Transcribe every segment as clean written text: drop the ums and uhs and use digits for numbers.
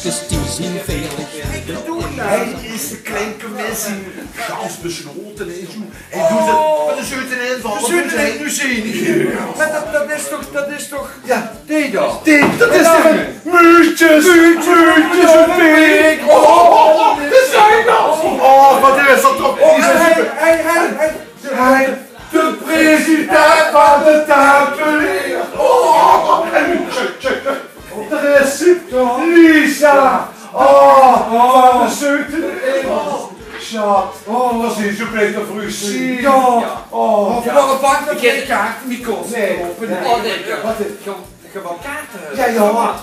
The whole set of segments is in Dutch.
meisjes die zien veilig. Hij is de kleine commissie. Gans besloten en zo. Hij doet het met een zeutenin van. De zeutenin nu zie je. Maar dat is toch... Ja, die dan. Dat is toch een muutjes, een pik. Oh, de zijn dat. Oh, wat is dat toch? Hij, de president van de Tempelier. Oh, en nu, er is Lisa. Oh, van de zeutenin. Schat, dat is zo beter voor u zien. Ja. Of nog een bank dat geen kaarten niet kost. Nee. Wat is het? Gewoon kaarten. Ja,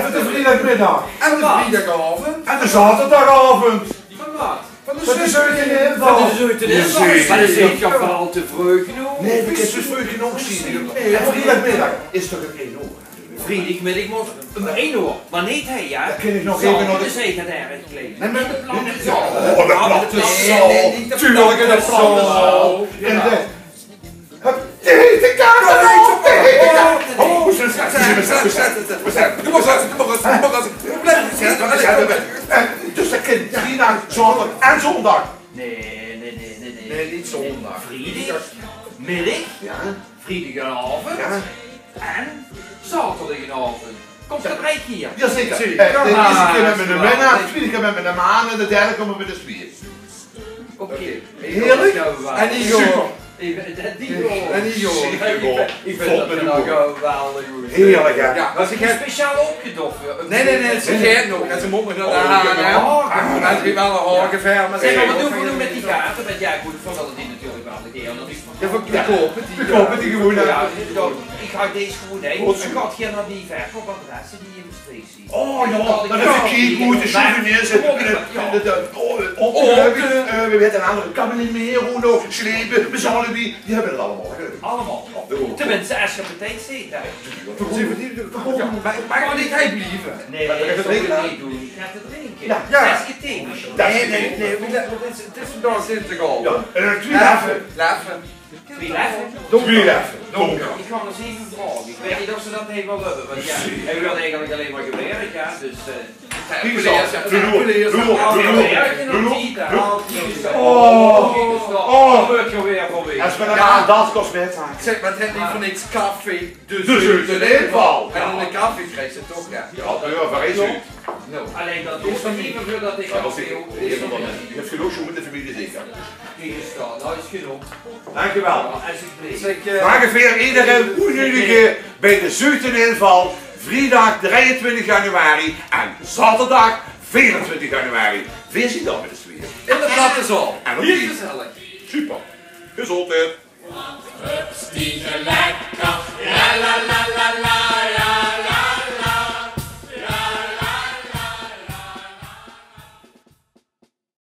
voor de vrijdagmiddag. En de vrijdagavond. En de zaterdagavond. Van wat? Van de zeutenin. Van de zeutenin. Maar dat is niet vooral te vroeg genoeg. Nee, ik heb dus vroeg genoeg zien. En vrijdagmiddag is toch een 1 uur? Vrijdagmiddag moest om 1 uur. Maar niet hij, ja? Dan kun je nog even nog de zeker daar gekleed. Nee, maar de plannen. de plannen zo. Tuurlijk, de plannen zo. En de hete kaart. De hete kaart. Oh, we dus dat kind vrijdag, zaterdag en zondag. Nee, niet zondag. Vrijdag, middag, vrijdagavond en zaterdagavond. Komt dat rijk hier? Jazeker. De eerste keer met mijn minnaar, de tweede keer met mijn maan en de derde komen we met de spier. Oké. Heerlijk. En Igor. En Igor. Ik vind dat nou geweldig goed. Heerlijk, hè? Ja, Was ik speciaal opgedoffen? Nee, ze geeft nog. En ze moet nog naar de haan. En ze heeft wel een hoge ver. Maar zeg maar, wat doen we met die kaarten? Want jij goed voordat het die natuurlijk wel een keer. We kopen die gewoon. Ik ga deze gewoon heen. Ik ga hier naar die verkoopadressen die in de streek zien. Oh ja, dat is een keyboard, de souvenirs. We weten een andere Caminero, slepen, bezalen die hebben het allemaal. Allemaal. Tenminste, als je op de tijd zit. Maar kan niet hij blijven? Nee, dat ga ik niet doen. Ik ga het drinken. Ja. Dat is geen thee. Nee, het is vandaag Sinterklaas. Ja, en twee leffen. Twee leffen? Twee leffen. Donker. Ik ga eens even vragen. Ik weet niet of ze dat niet wel hebben. Want ja, hij wil eigenlijk alleen maar gewerkt, ja. Dus... Als we naar dat kost met haar. Zeg, maar het heeft niet voor niks café, dus de inval. En in de café krijg je toch, ja. Ja, waar is u? Alleen dat is dan niet meer dat ik al veel je hebt genoeg zo met de familie zeker. tegenstaan. Nou is genoeg. Dankjewel. Alsjeblieft. Ongeveer iedereen unie bij de Zuideninval. Vrijdag 23 januari en zaterdag 24 januari. Weer zie je dan met de sfeer. In de platte zaal. En hier gezellig. Super. Gezondheid. Hups, die lekker. La la la la la.